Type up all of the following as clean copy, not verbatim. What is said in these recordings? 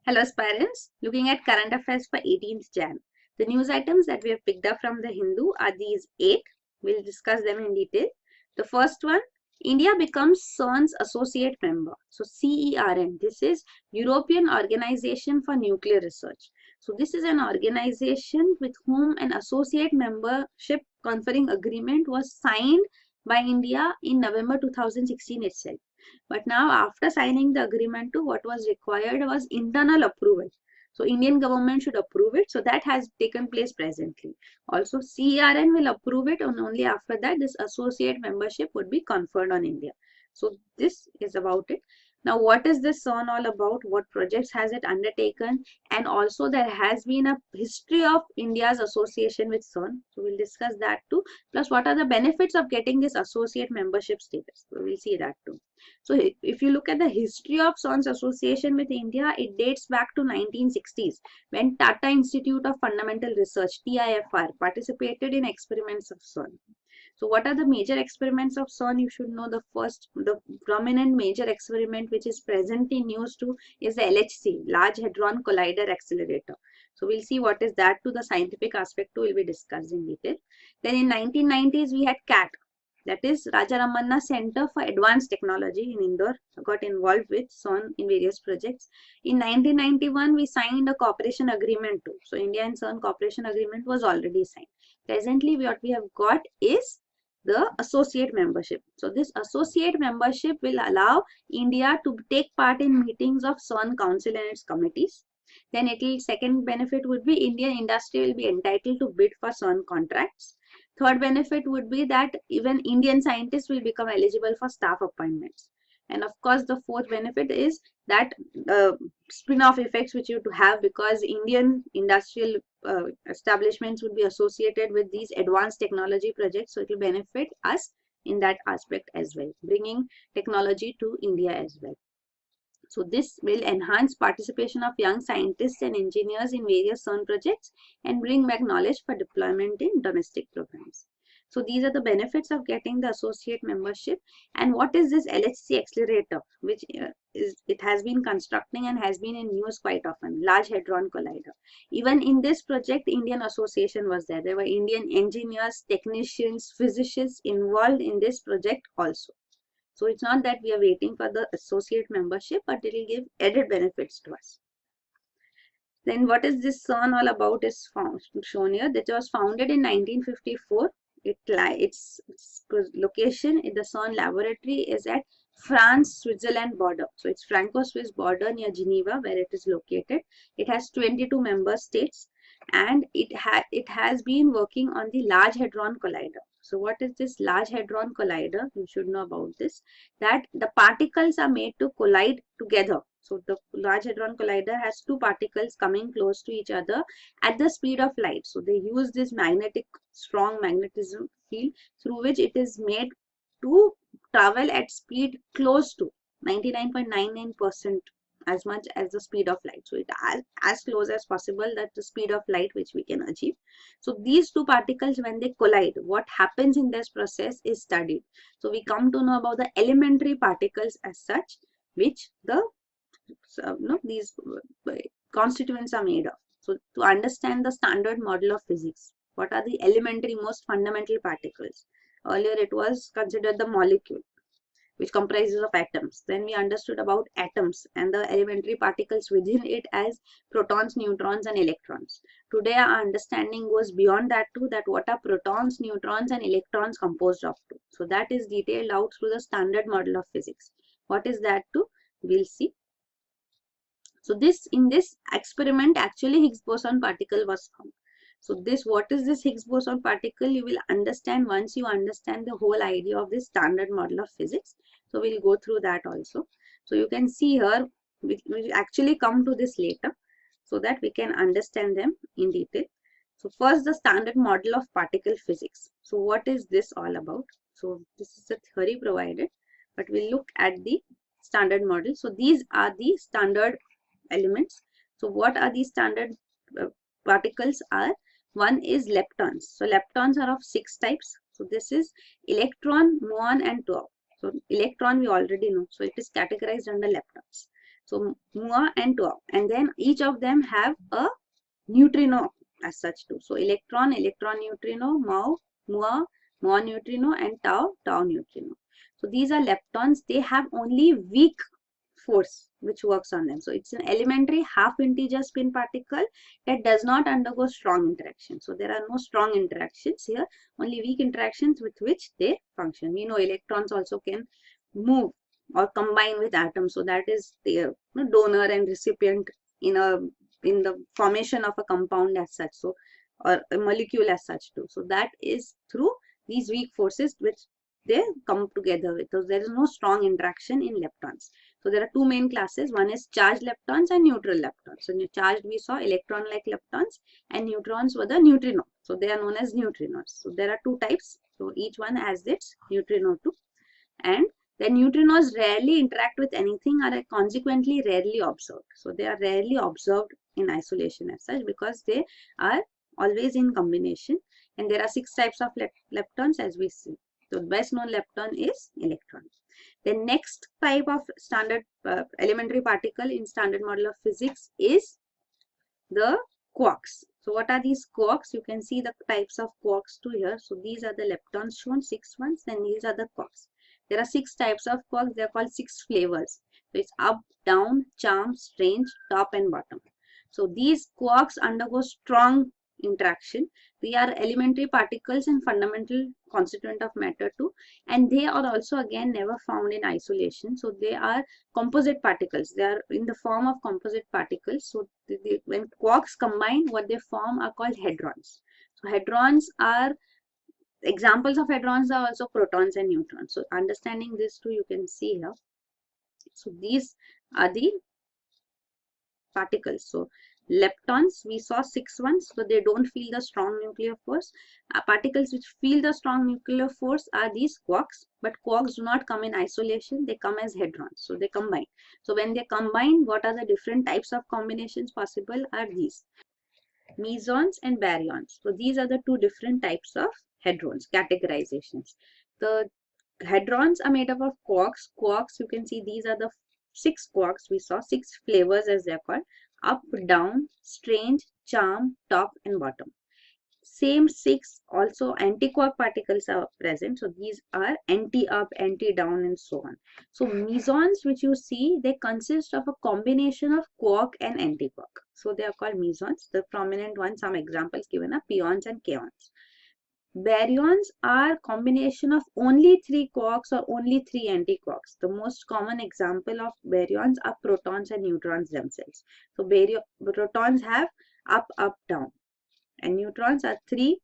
Hello aspirants, looking at current affairs for 18th Jan. The news items that we have picked up from the Hindu are these 8. We'll discuss them in detail. The first one, India becomes CERN's associate member. So CERN, this is European Organization for Nuclear Research. So this is an organization with whom an associate membership conferring agreement was signed by India in November 2016 itself. But now after signing the agreement too, what was required was internal approval. So Indian government should approve it. So that has taken place presently. Also CERN will approve it, and only after that this associate membership would be conferred on India. So this is about it. Now what is this CERN all about? What projects has it undertaken? And also there has been a history of India's association with CERN. So we'll discuss that too. Plus what are the benefits of getting this associate membership status? So we'll see that too. So if you look at the history of CERN's association with India, it dates back to 1960s when Tata Institute of Fundamental Research, TIFR, participated in experiments of CERN. So what are the major experiments of CERN? You should know the prominent major experiment which is present in news too is the LHC, Large Hadron Collider Accelerator. So we'll see what is that to the scientific aspect too will be discussed in detail. Then in 1990s we had CAT, that is Raja Ramanna Center for Advanced Technology in Indore, got involved with CERN in various projects. In 1991, we signed a cooperation agreement too. So India and CERN cooperation agreement was already signed. Presently, what we have got is the associate membership. So this associate membership will allow India to take part in meetings of CERN Council and its committees. Then second benefit would be Indian industry will be entitled to bid for CERN contracts. Third benefit would be that even Indian scientists will become eligible for staff appointments. And of course, the fourth benefit is that spin-off effects which you have, because Indian industrial establishments would be associated with these advanced technology projects. So it will benefit us in that aspect as well, bringing technology to India as well. So this will enhance participation of young scientists and engineers in various CERN projects and bring back knowledge for deployment in domestic programs. So these are the benefits of getting the associate membership. And what is this LHC accelerator, which it has been constructing and has been in news quite often, Large Hadron Collider. Even in this project, Indian association was there. There were Indian engineers, technicians, physicists involved in this project also. So it's not that we are waiting for the associate membership, but it will give added benefits to us. Then what is this CERN all about is shown here. That was founded in 1954. Its location in the CERN laboratory is at France-Switzerland border. So it's Franco-Swiss border near Geneva where it is located. It has 22 member states and it has been working on the Large Hadron Collider. So what is this Large Hadron Collider? You should know about this, that the particles are made to collide together. So the Large Hadron Collider has two particles coming close to each other at the speed of light. So they use this strong magnetism field through which it is made to travel at speed close to 99.99% as much as the speed of light. So it as close as possible that the speed of light which we can achieve. So these two particles, when they collide, what happens in this process is studied. So we come to know about the elementary particles as such, which these constituents are made of. So to understand the standard model of physics, what are the elementary most fundamental particles? Earlier it was considered the molecule, which comprises of atoms. Then we understood about atoms and the elementary particles within it as protons, neutrons and electrons. Today our understanding goes beyond that too, that what are protons, neutrons and electrons composed of too. So that is detailed out through the standard model of physics. What is that too? We'll see. So in this experiment actually Higgs boson particle was found. So what is this Higgs boson particle? You will understand once you understand the whole idea of this standard model of physics. So we'll go through that also. So you can see here, we actually come to this later so that we can understand them in detail. So first, the standard model of particle physics. So what is this all about? So this is the theory provided, but we'll look at the standard model. So these are the standard elements. So what are these standard particles are? One is leptons. So leptons are of 6 types. So this is electron, muon and tau. So electron we already know. So it is categorized under leptons. So mua and tau, and then each of them have a neutrino as such too. So electron, neutrino, mua, neutrino, and tau, neutrino. So these are leptons. They have only weak force which works on them. So it's an elementary half integer spin particle that does not undergo strong interaction. So there are no strong interactions here, only weak interactions with which they function. We know electrons also can move or combine with atoms. So that is the donor and recipient in the formation of a compound as such, so or a molecule as such too. So that is through these weak forces which they come together with. So there is no strong interaction in leptons. So there are two main classes. One is charged leptons and neutral leptons. So charged we saw electron-like leptons, and neutrons were the neutrino. So they are known as neutrinos. So there are two types. So each one has its neutrino too. And the neutrinos rarely interact with anything, are consequently rarely observed. So they are rarely observed in isolation as such, because they are always in combination. And there are 6 types of leptons as we see. So the best known lepton is electron. The next type of standard elementary particle in standard model of physics is the quarks. So what are these quarks? You can see the types of quarks too here. So these are the leptons shown, 6 ones, and these are the quarks. There are 6 types of quarks. They are called 6 flavors. So it's up, down, charm, strange, top, and bottom. So these quarks undergo strong interaction. They are elementary particles and fundamental constituent of matter too, and they are also again never found in isolation. So they are composite particles. They are in the form of composite particles. So when quarks combine, what they form are called hadrons. So hadrons are examples of hadrons are also protons and neutrons. So understanding this too, you can see here. So these are the particles. So leptons, we saw 6 ones, so they don't feel the strong nuclear force. Particles which feel the strong nuclear force are these quarks, but quarks do not come in isolation, they come as hadrons, so they combine. So when they combine, what are the different types of combinations possible are these: mesons and baryons. So these are the two different types of hadrons, categorizations. The hadrons are made up of quarks. Quarks, you can see these are the 6 quarks we saw, 6 flavors as they are called: up, down, strange, charm, top, and bottom. Same 6 also anti-quark particles are present. So these are anti-up, anti-down, and so on. So mesons, which you see, they consist of a combination of quark and anti-quark. So they are called mesons. The prominent ones, some examples given are pions and kaons. Baryons are combination of only 3 quarks or only 3 anti-quarks. The most common example of baryons are protons and neutrons themselves. So protons have up, up, down, and neutrons are 3.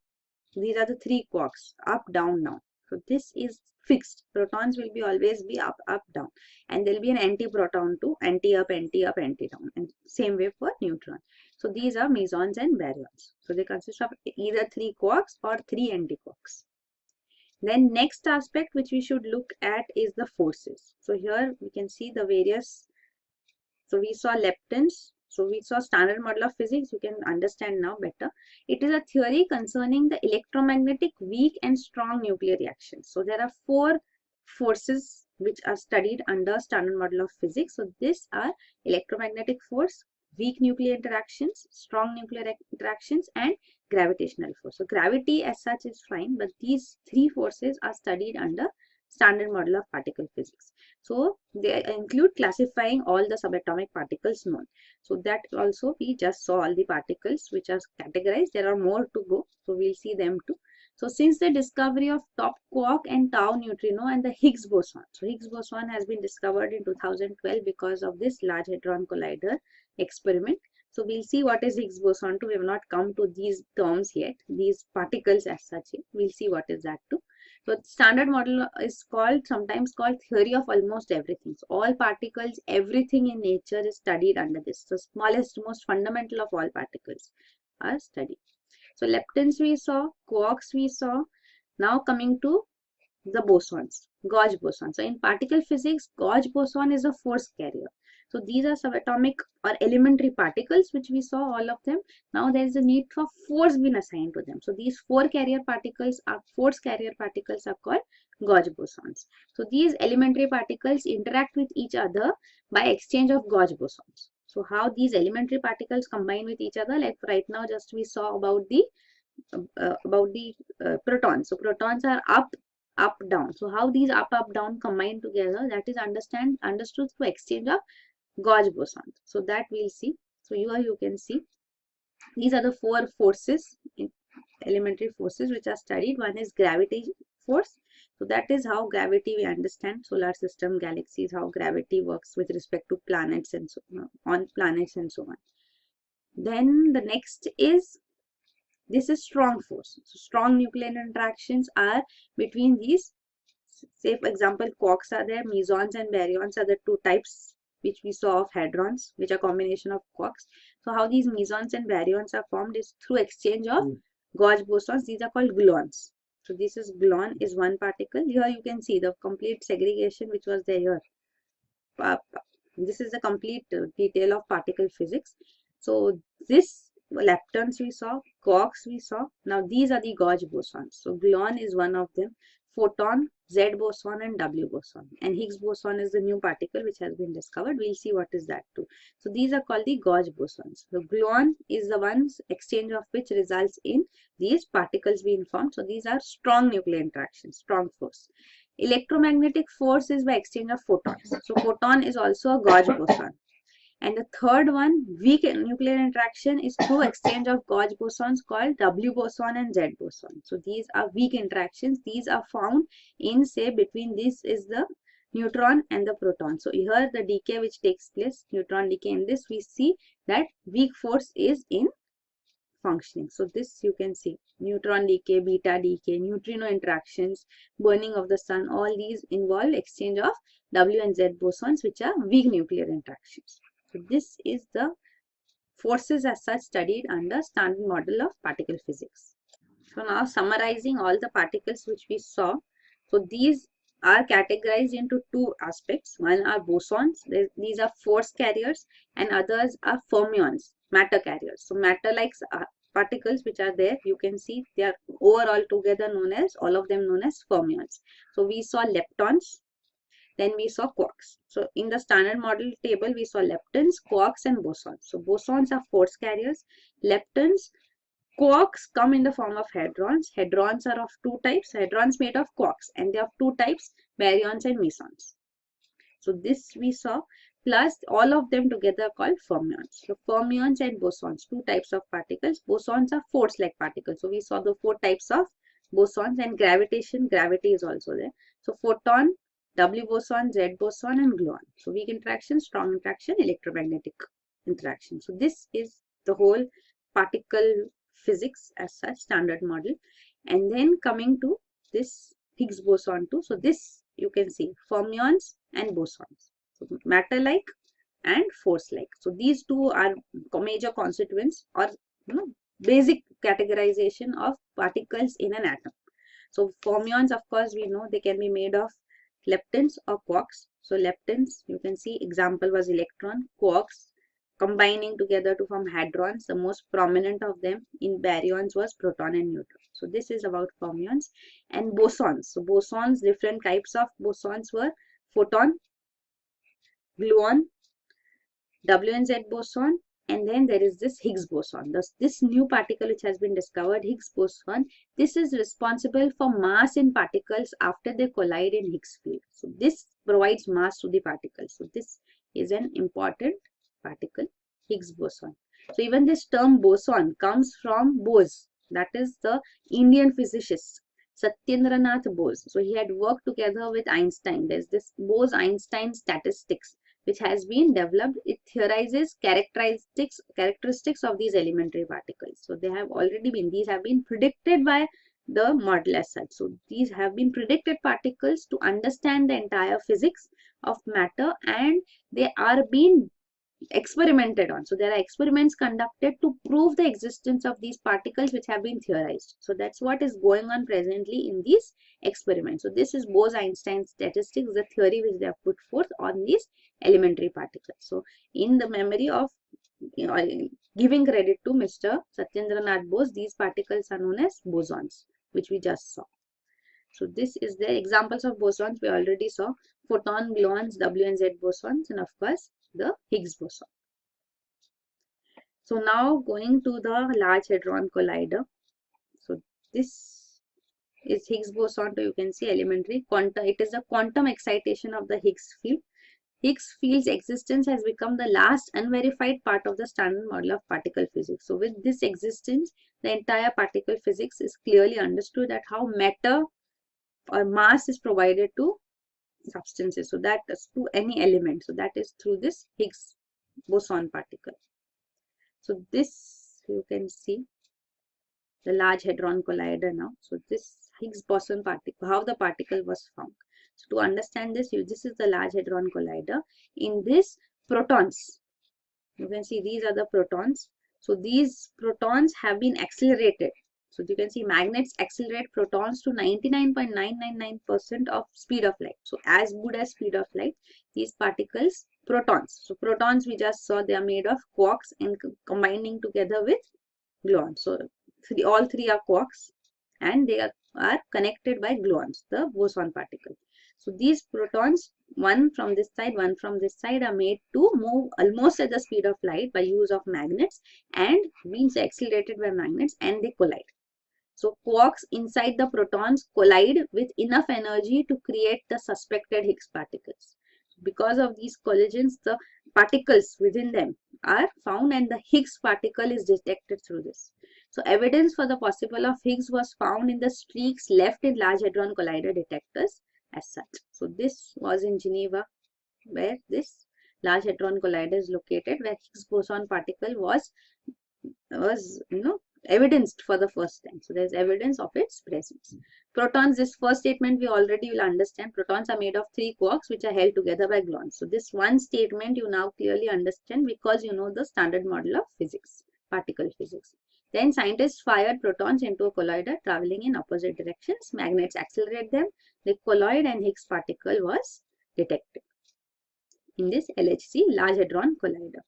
These are the 3 quarks: up, down, down. So this is fixed. Protons will be always be up, up, down, and there will be an anti-proton too, anti-up, anti-up, anti-down, and same way for neutron. So these are mesons and baryons. So they consist of either 3 quarks or 3 anti-quarks. Then next aspect which we should look at is the forces. So here we can see the various. So we saw leptons. So we saw standard model of physics. You can understand now better. It is a theory concerning the electromagnetic weak and strong nuclear reactions. So there are 4 forces which are studied under standard model of physics. So these are electromagnetic force, weak nuclear interactions, strong nuclear interactions, and gravitational force. So gravity as such is fine, but these 3 forces are studied under standard model of particle physics. So they include classifying all the subatomic particles known. So that also we just saw all the particles which are categorized. There are more to go, so we'll see them too. So since the discovery of top quark and tau neutrino and the Higgs boson. So Higgs boson has been discovered in 2012 because of this Large Hadron Collider experiment. So we'll see what is Higgs boson too. We have not come to these terms yet, these particles as such. We'll see what is that too. So standard model is sometimes called theory of almost everything. So all particles, everything in nature is studied under this. The smallest, most fundamental of all particles are studied. So leptons we saw, quarks we saw. Now coming to the bosons, gauge boson. So in particle physics, gauge boson is a force carrier. So these are subatomic or elementary particles which we saw all of them. Now there is a need for force being assigned to them. So these force carrier particles are called gauge bosons. So these elementary particles interact with each other by exchange of gauge bosons. So how these elementary particles combine with each other, like right now just we saw about the protons. So protons are up, up, down. So how these up, up, down combine together, that is understood through exchange of gauge bosons. So that we'll see. So here you can see these are the four forces, elementary forces which are studied. One is gravity force. So that is how gravity we understand solar system, galaxies, how gravity works with respect to planets and so on planets and so on. Then the next is, this is strong force. So strong nuclear interactions are between these. Say for example, quarks are there, mesons and baryons are the two types which we saw of hadrons, which are combination of quarks. So how these mesons and baryons are formed is through exchange of gauge bosons. These are called gluons. So this is gluon is one particle. Here you can see the complete segregation which was there here. This is the complete detail of particle physics. So this leptons we saw, quarks we saw. Now these are the gauge bosons. So gluon is one of them. Photon, Z boson and W boson. And Higgs boson is the new particle which has been discovered. We'll see what is that too. So these are called the gauge bosons. The gluon is the ones exchange of which results in these particles being formed. So these are strong nuclear interactions, strong force. Electromagnetic force is by exchange of photons. So photon is also a gauge boson. And the third one, weak nuclear interaction, is through exchange of gauge bosons called W boson and Z boson. So these are weak interactions. These are found in, say, between this is the neutron and the proton. So here the decay which takes place, neutron decay, in this we see that weak force is in functioning. So this you can see neutron decay, beta decay, neutrino interactions, burning of the sun, all these involve exchange of W and Z bosons which are weak nuclear interactions. So this is the forces as such studied under standard model of particle physics. So now summarizing all the particles which we saw. So these are categorized into two aspects. One are bosons, these are force carriers, and others are fermions, matter carriers. So matter like particles which are there, you can see they are overall together known as, all of them known as fermions. So we saw leptons, then we saw quarks. So in the standard model table, we saw leptons, quarks and bosons. So bosons are force carriers. Leptons, quarks come in the form of hadrons. Hadrons are of two types. Hadrons made of quarks, and they have two types, baryons and mesons. So this we saw, plus all of them together called fermions. So fermions and bosons, two types of particles. Bosons are force-like particles. So we saw the four types of bosons, and gravitation, gravity is also there. So photon, W boson, Z boson and gluon. So weak interaction, strong interaction, electromagnetic interaction. So this is the whole particle physics as such, standard model. And then coming to this Higgs boson too. So this you can see fermions and bosons. So matter-like and force-like. So these two are major constituents or basic categorization of particles in an atom. So fermions, of course, we know they can be made of leptons or quarks. So leptons, you can see example was electron. Quarks combining together to form hadrons. The most prominent of them in baryons was proton and neutron. So this is about fermions. And bosons. So bosons, different types of bosons were photon, gluon, W and Z boson, and then there is this Higgs boson. This new particle which has been discovered, Higgs boson, this is responsible for mass in particles after they collide in Higgs field. So this provides mass to the particles. So this is an important particle, Higgs boson. So even this term boson comes from Bose, that is the Indian physicist Satyendranath Bose. So he had worked together with Einstein. There's this Bose-Einstein statistics which has been developed. It theorizes characteristics of these elementary particles. So they have already been, these have been predicted by the model as such. So these have been predicted particles to understand the entire physics of matter, and they are being experimented on. So there are experiments conducted to prove the existence of these particles which have been theorized. So that's what is going on presently in these experiments. So this is Bose-Einstein statistics, the theory which they have put forth on these elementary particles. So in the memory of giving credit to Mr. Satyendranath Bose, these particles are known as bosons, which we just saw. So this is the examples of bosons we already saw: photon, gluons, W and Z bosons, and of course the Higgs boson. So now going to the Large Hadron Collider. So this is Higgs boson. So you can see elementary quantum. It is the quantum excitation of the Higgs field. Higgs field's existence has become the last unverified part of the standard model of particle physics. So with this existence, the entire particle physics is clearly understood, that how matter or mass is provided to substances. So that is to any element. So that is through this Higgs boson particle. So this you can see the Large Hadron Collider now. So this Higgs boson particle, how the particle was found. So to understand this, this is the Large Hadron Collider. In this, protons, you can see these are the protons. So these protons have been accelerated. So you can see magnets accelerate protons to 99.999% of speed of light. So as good as speed of light, these particles, protons. So protons we just saw, they are made of quarks and combining together with gluons. So all three are quarks and they are connected by gluons, the boson particle. So these protons, one from this side, one from this side, are made to move almost at the speed of light by use of magnets and being accelerated by magnets, and they collide. So quarks inside the protons collide with enough energy to create the suspected Higgs particles. Because of these collisions, the particles within them are found and the Higgs particle is detected through this. So evidence for the possible of Higgs was found in the streaks left in Large Hadron Collider detectors as such. So this was in Geneva, where this Large Hadron Collider is located, where Higgs boson particle was evidenced for the first time. So there is evidence of its presence. Protons, this first statement we already will understand. Protons are made of three quarks which are held together by gluons. So this one statement you now clearly understand because you know the standard model of physics, particle physics. Then scientists fired protons into a collider traveling in opposite directions. Magnets accelerate them. They colloid and Higgs particle was detected in this LHC, Large Hadron Collider.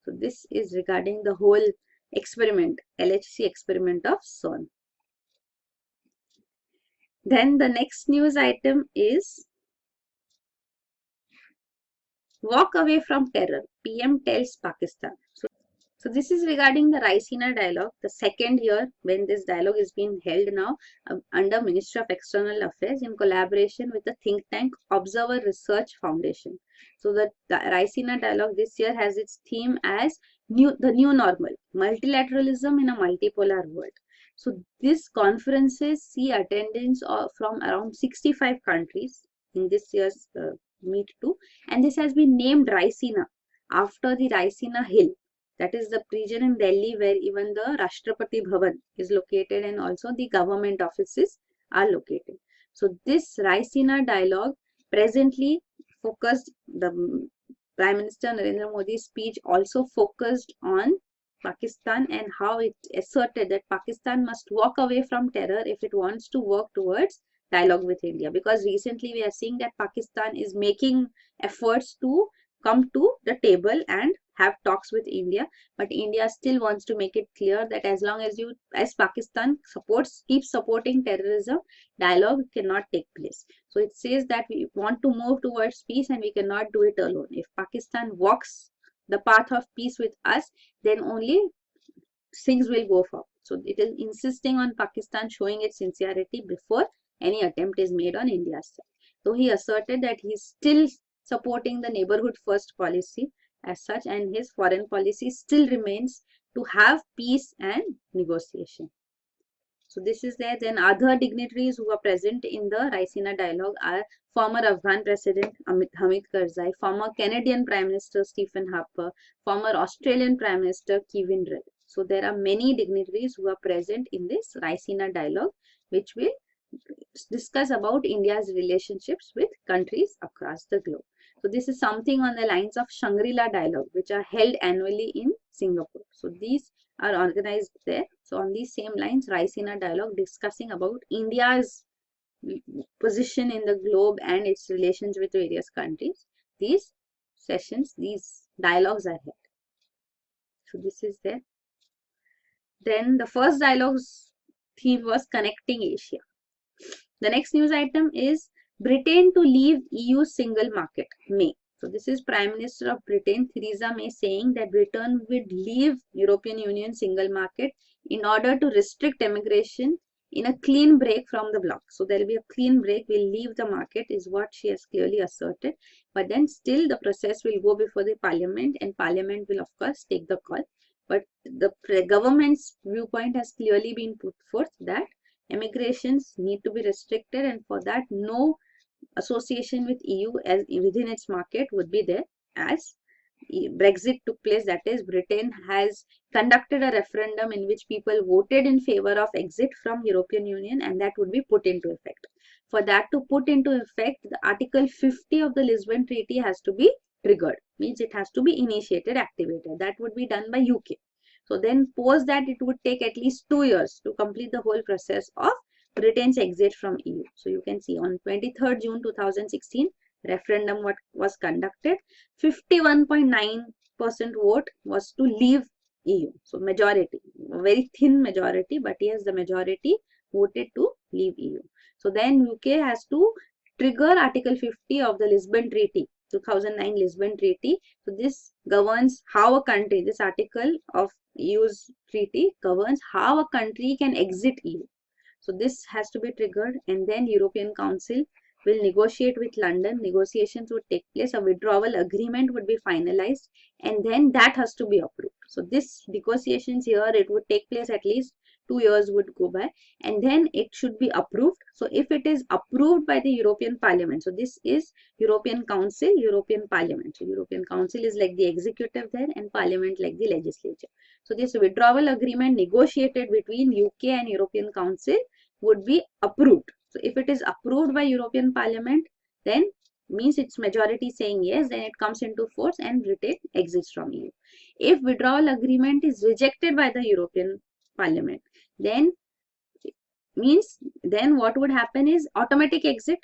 So this is regarding the whole experiment, LHC experiment of CERN. Then the next news item is walk away from terror, PM tells Pakistan. So this is regarding the Raisina dialogue, the second year when this dialogue is being held now under Ministry of External Affairs in collaboration with the think tank Observer Research Foundation. So the Raisina dialogue this year has its theme as the new normal, multilateralism in a multipolar world. So these conferences see attendance from around 65 countries in this year's meet too, and this has been named Raisina after the Raisina Hill. That is the region in Delhi where even the Rashtrapati Bhavan is located and also the government offices are located. So this Raisina dialogue presently focused, the Prime Minister Narendra Modi's speech also focused on Pakistan and how it asserted that Pakistan must walk away from terror if it wants to work towards dialogue with India. Because recently we are seeing that Pakistan is making efforts to come to the table and have talks with India, but India still wants to make it clear that as long as Pakistan keeps supporting terrorism, dialogue cannot take place. So it says that we want to move towards peace and we cannot do it alone. If Pakistan walks the path of peace with us, then only things will go forward. So it is insisting on Pakistan showing its sincerity before any attempt is made on India's side. So he asserted that he is still supporting the neighborhood first policy as such, and his foreign policy still remains to have peace and negotiation. So this is there. Then other dignitaries who are present in the Raisina dialogue are former Afghan President Hamid Karzai, former Canadian Prime Minister Stephen Harper, former Australian Prime Minister Kevin Rudd. So there are many dignitaries who are present in this Raisina dialogue, which will discuss about India's relationships with countries across the globe. So this is something on the lines of Shangri-La dialogue, which are held annually in Singapore. So these are organized there. So on these same lines, Raisina dialogue discussing about India's position in the globe and its relations with various countries. These sessions, these dialogues are held. So this is there. Then the first dialogue's theme was connecting Asia. The next news item is Britain to leave EU single market, May. So this is Prime Minister of Britain, Theresa May, saying that Britain would leave European Union single market in order to restrict immigration in a clean break from the bloc. So there will be a clean break, we'll leave the market is what she has clearly asserted. But then still the process will go before the parliament, and parliament will of course take the call. But the government's viewpoint has clearly been put forth that immigrations need to be restricted, and for that no association with EU as within its market would be there. As Brexit took place, that is, Britain has conducted a referendum in which people voted in favor of exit from European Union, and that would be put into effect. For that to put into effect, the Article 50 of the Lisbon Treaty has to be triggered, means it has to be initiated, activated. That would be done by UK. So then post that it would take at least 2 years to complete the whole process of Britain's exit from EU. So you can see on 23rd June 2016, referendum what was conducted. 51.9% vote was to leave EU. So majority, a very thin majority, but yes, the majority voted to leave EU. So then UK has to trigger Article 50 of the Lisbon Treaty, 2009 Lisbon Treaty. So this governs how a country, this article of EU's treaty governs how a country can exit EU. So this has to be triggered, and then European Council will negotiate with London. Negotiations would take place, a withdrawal agreement would be finalized, and then that has to be approved. So this negotiations here, it would take place at least 2 years would go by, and then it should be approved. So if it is approved by the European Parliament, so this is European Council, European Parliament. So European Council is like the executive there, and Parliament like the legislature. So this withdrawal agreement negotiated between UK and European Council would be approved. So if it is approved by European Parliament, then means its majority saying yes, then it comes into force and Britain exits from EU. If withdrawal agreement is rejected by the European Parliament, then means then what would happen is automatic exit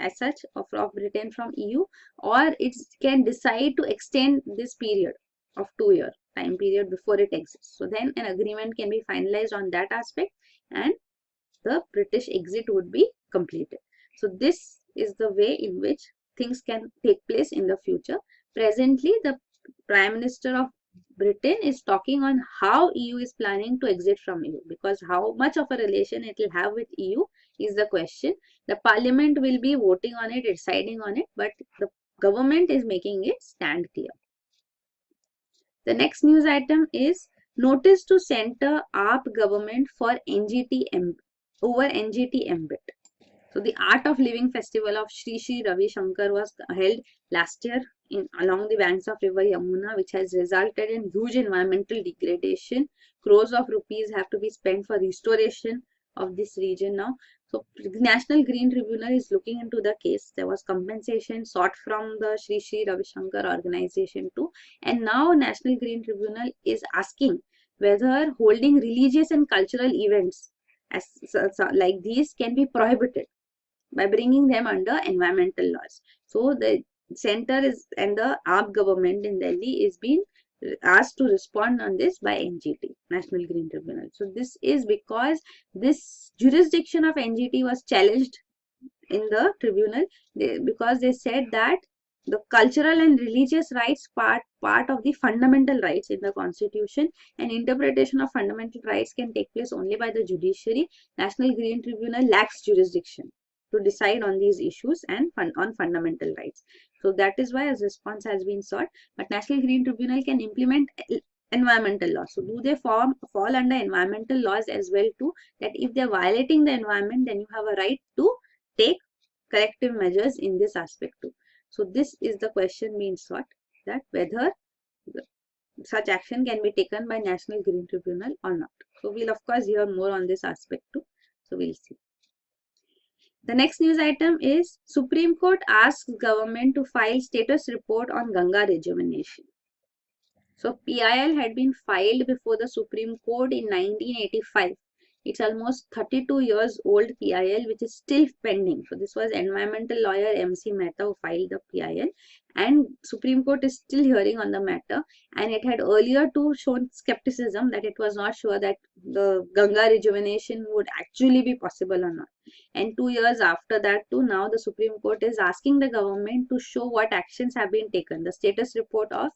as such of Britain from EU, or it can decide to extend this period of 2 year time period before it exits. So then an agreement can be finalized on that aspect, and the British exit would be completed. So this is the way in which things can take place in the future. Presently, the Prime Minister of Britain is talking on how EU is planning to exit from EU, because how much of a relation it will have with EU is the question. The Parliament will be voting on it, deciding on it, but the government is making it stand clear. The next news item is notice to center AAP government for NGT over NGT MBIT. So the Art of Living Festival of Sri Sri Ravi Shankar was held last year along the banks of river Yamuna, which has resulted in huge environmental degradation. Crores of rupees have to be spent for restoration of this region now. So the National Green Tribunal is looking into the case. There was compensation sought from the Sri Sri Ravi Shankar organization too. And now National Green Tribunal is asking whether holding religious and cultural events like these can be prohibited by bringing them under environmental laws. So the center is and the AAP government in Delhi is being asked to respond on this by NGT, National Green Tribunal. So this is because this jurisdiction of NGT was challenged in the tribunal because they said that the cultural and religious rights part of the fundamental rights in the constitution, and interpretation of fundamental rights can take place only by the judiciary. National Green Tribunal lacks jurisdiction to decide on these issues and on fundamental rights. So that is why a response has been sought. But National Green Tribunal can implement environmental laws. So do they fall under environmental laws as well too? That if they are violating the environment, then you have a right to take corrective measures in this aspect too. So this is the question being sought, that whether such action can be taken by National Green Tribunal or not. So we'll of course hear more on this aspect too. So we'll see. The next news item is Supreme Court asks government to file status report on Ganga rejuvenation. So PIL had been filed before the Supreme Court in 1985 It's almost 32 years old PIL, which is still pending. So this was environmental lawyer MC Mehta who filed the PIL, and Supreme Court is still hearing on the matter. And it had earlier too shown skepticism that it was not sure that the Ganga rejuvenation would actually be possible or not. And 2 years after that too, now the Supreme Court is asking the government to show what actions have been taken, the status report of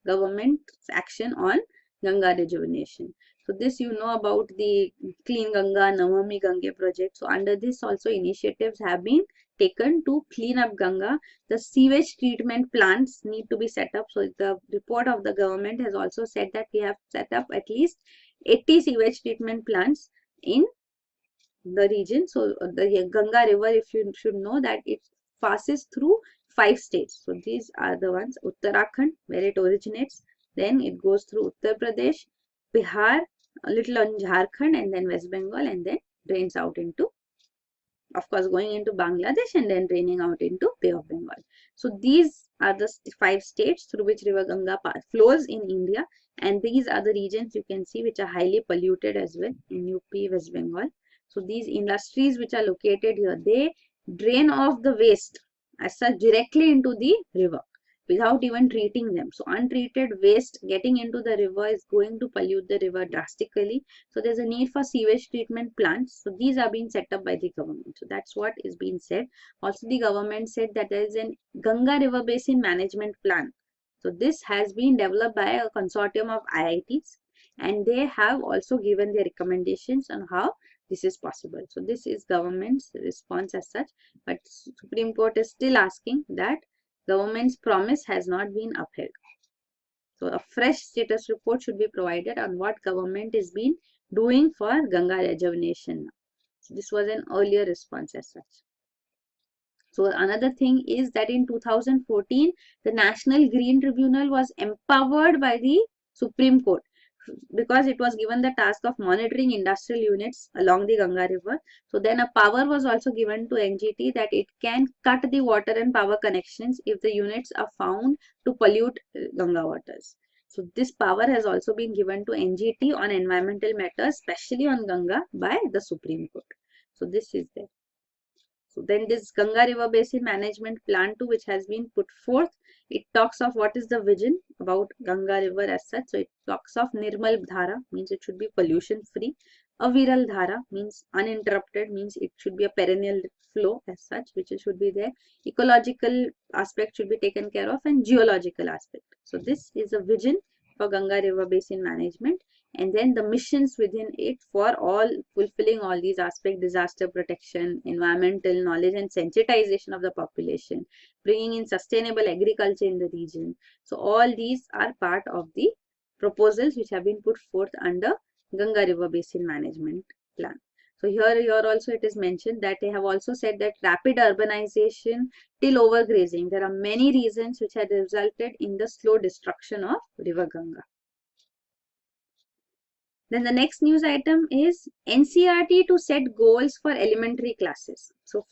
government's action on Ganga rejuvenation. So this you know about the Clean Ganga, Namami Gange project. So under this also initiatives have been taken to clean up Ganga. The sewage treatment plants need to be set up. So the report of the government has also said that we have set up at least 80 sewage treatment plants in the region. So the Ganga river, if you should know that it passes through 5 states. So these are the ones: Uttarakhand, where it originates, then it goes through Uttar Pradesh, Bihar, a little on Jharkhand, and then West Bengal, and then drains out into, of course, going into Bangladesh and then draining out into Bay of Bengal. So these are the 5 states through which river Ganga flows in India, and these are the regions you can see which are highly polluted as well in UP, West Bengal. So these industries which are located here, they drain off the waste as such directly into the river without even treating them. So untreated waste getting into the river is going to pollute the river drastically. So there's a need for sewage treatment plants. So these are being set up by the government. So that's what is being said. Also the government said that there is an Ganga River Basin Management Plan. So this has been developed by a consortium of IITs, and they have also given their recommendations on how this is possible. So this is government's response as such, but Supreme Court is still asking that government's promise has not been upheld. So a fresh status report should be provided on what government is been doing for Ganga rejuvenation. So this was an earlier response as such. So another thing is that in 2014, the National Green Tribunal was empowered by the Supreme Court because it was given the task of monitoring industrial units along the Ganga river. So then a power was also given to NGT that it can cut the water and power connections if the units are found to pollute Ganga waters. So this power has also been given to NGT on environmental matters, especially on Ganga, by the Supreme Court. So this is there. So then this Ganga River Basin Management Plan too, which has been put forth, it talks of what is the vision about Ganga River as such. So it talks of Nirmal Dhara, means it should be pollution free. Aviral Dhara means uninterrupted, means it should be a perennial flow as such, which should be there. Ecological aspect should be taken care of, and geological aspect. So this is a vision for Ganga River Basin Management, and then the missions within it for all fulfilling all these aspects: disaster protection, environmental knowledge and sensitization of the population, bringing in sustainable agriculture in the region. So all these are part of the proposals which have been put forth under Ganga River Basin Management Plan. So here also it is mentioned that they have also said that rapid urbanization till overgrazing, there are many reasons which had resulted in the slow destruction of river Ganga. Then the next news item is NCERT to set goals for elementary classes. So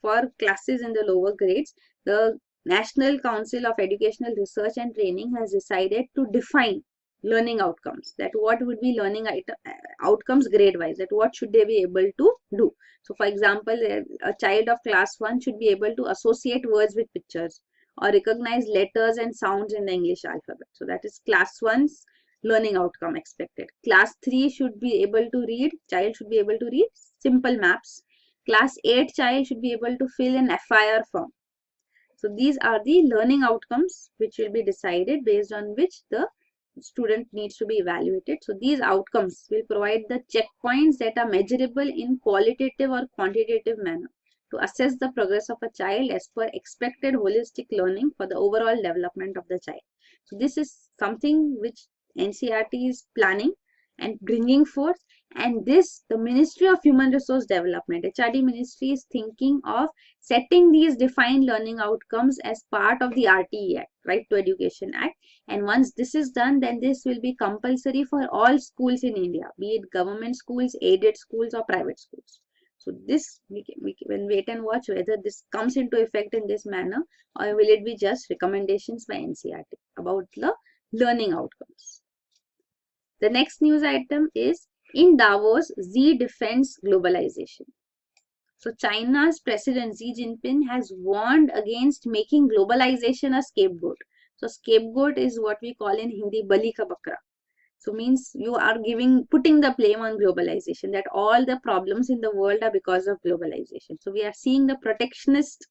for classes in the lower grades, the National Council of Educational Research and Training has decided to define learning outcomes, that what would be learning outcomes grade wise, that what should they be able to do. So for example, a child of class 1 should be able to associate words with pictures or recognize letters and sounds in the English alphabet. So that is class 1's learning outcome expected. Class 3 should be able to read, child should be able to read simple maps. Class 8 child should be able to fill in FIR form. So these are the learning outcomes which will be decided, based on which the student needs to be evaluated. So these outcomes will provide the checkpoints that are measurable in qualitative or quantitative manner to assess the progress of a child as per expected holistic learning for the overall development of the child. So this is something which NCERT is planning and bringing forth, and this the Ministry of Human Resource Development, HRD Ministry, is thinking of setting these defined learning outcomes as part of the RTE Act, Right to Education Act. And once this is done, then this will be compulsory for all schools in India, be it government schools, aided schools or private schools. So this we can wait and watch whether this comes into effect in this manner, or will it be just recommendations by NCERT about the learning outcomes. The next news item is In Davos, Xi defends globalization. So China's President Xi Jinping has warned against making globalization a scapegoat. So scapegoat is what we call in Hindi bali ka bakra. So means you are putting the blame on globalization, that all the problems in the world are because of globalization. So we are seeing the protectionist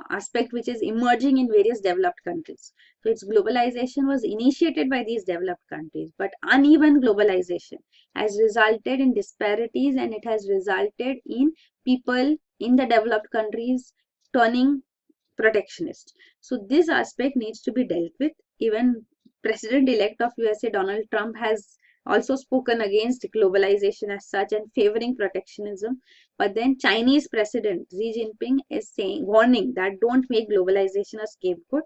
aspect which is emerging in various developed countries. So its globalization was initiated by these developed countries, but uneven globalization has resulted in disparities, and it has resulted in people in the developed countries turning protectionist. So this aspect needs to be dealt with. Even President-elect of USA Donald Trump has also spoken against globalization as such and favoring protectionism. But then Chinese President Xi Jinping is warning that don't make globalization a scapegoat.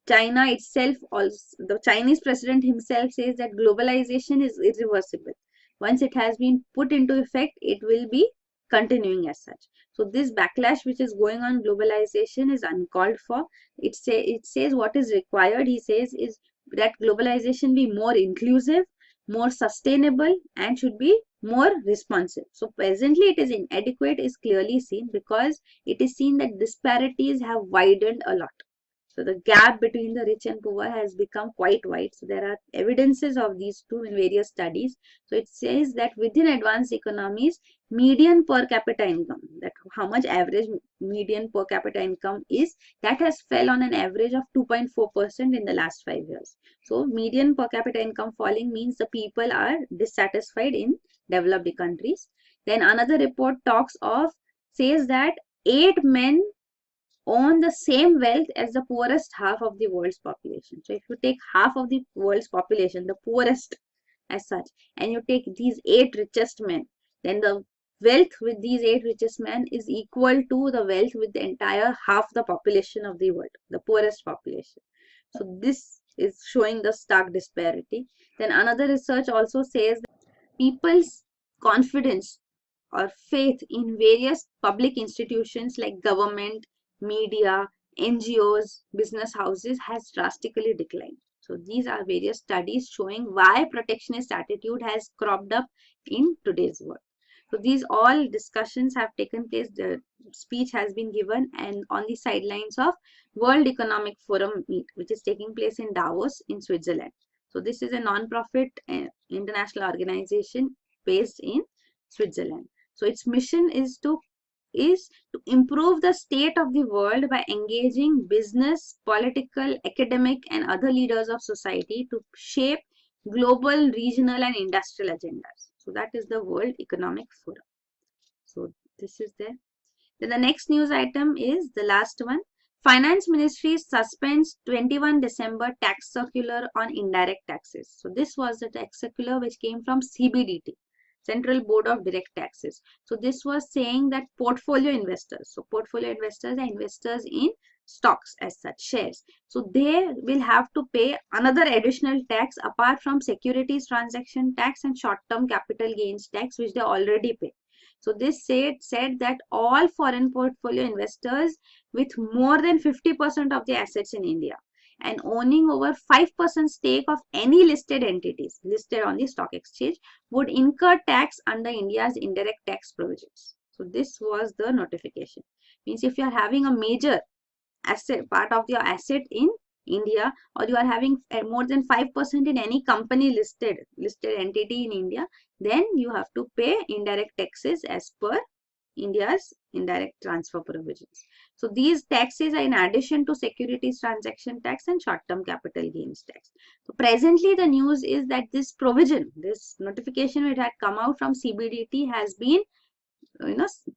China itself also, the Chinese president himself says that globalization is irreversible. Once it has been put into effect, it will be continuing as such. So this backlash which is going on globalization is uncalled for. It says what is required, he says, is that globalization be more inclusive, more sustainable, and should be more responsive. So presently it is inadequate is clearly seen, because it is seen that disparities have widened a lot. So the gap between the rich and poor has become quite wide. So there are evidences of these two in various studies. So it says that within advanced economies, median per capita income, that how much average median per capita income is, that has fell on an average of 2.4% in the last 5 years. So median per capita income falling means the people are dissatisfied in developed countries. Then another report says that 8 men own the same wealth as the poorest half of the world's population. So if you take half of the world's population, the poorest as such, and you take these 8 richest men, then the wealth with these 8 richest men is equal to the wealth with the entire half the population of the world, the poorest population. So this is showing the stark disparity. Then another research also says that people's confidence or faith in various public institutions like government, media, NGOs, business houses has drastically declined. So these are various studies showing why protectionist attitude has cropped up in today's world. So these all discussions have taken place. The speech has been given and on the sidelines of World Economic Forum meet, which is taking place in Davos in Switzerland. So this is a non-profit international organization based in Switzerland. So its mission is to improve the state of the world by engaging business, political, academic, and other leaders of society to shape global, regional, and industrial agendas. So that is the World Economic Forum. So this is there. Then the next news item is the last one. Finance Ministry suspends 21 December tax circular on indirect taxes. So this was the tax circular which came from CBDT, Central Board of Direct Taxes. So this was saying that portfolio investors, so portfolio investors are investors in stocks as such, shares. So they will have to pay another additional tax apart from securities transaction tax and short-term capital gains tax, which they already pay. So this said that all foreign portfolio investors with more than 50% of the assets in India and owning over 5% stake of any listed entities listed on the stock exchange would incur tax under India's indirect tax provisions. So this was the notification. Means if you are having a major asset, part of your asset in India, or you are having more than 5% in any company listed entity in India, then you have to pay indirect taxes as per India's indirect transfer provisions. So these taxes are in addition to securities transaction tax and short-term capital gains tax. So presently the news is that this provision, this notification which had come out from CBDT has been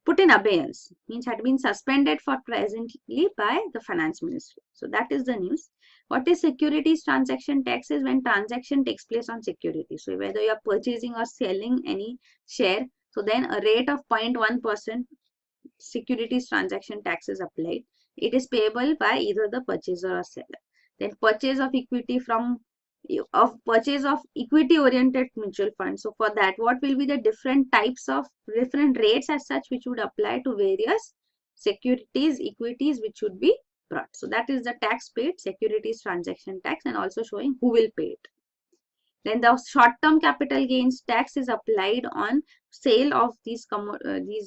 put in abeyance, means had been suspended for presently by the finance ministry. So that is the news. What is securities transaction tax is when transaction takes place on securities. So whether you are purchasing or selling any share, so then a rate of 0.1% securities transaction tax is applied. It is payable by either the purchaser or seller. Then purchase of equity oriented mutual funds. So for that, what will be the different rates as such which would apply to various securities, equities which should be brought. So that is the tax paid, securities transaction tax, and also showing who will pay it. Then the short-term capital gains tax is applied on sale of these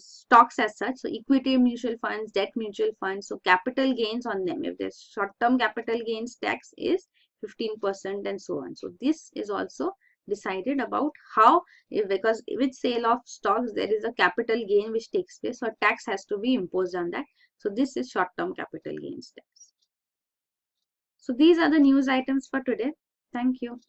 stocks as such. So equity mutual funds, debt mutual funds. So capital gains on them. If there's short-term capital gains tax is 15% and so on. So this is also decided about how, because with sale of stocks there is a capital gain which takes place. So tax has to be imposed on that. So this is short-term capital gains tax. So these are the news items for today. Thank you.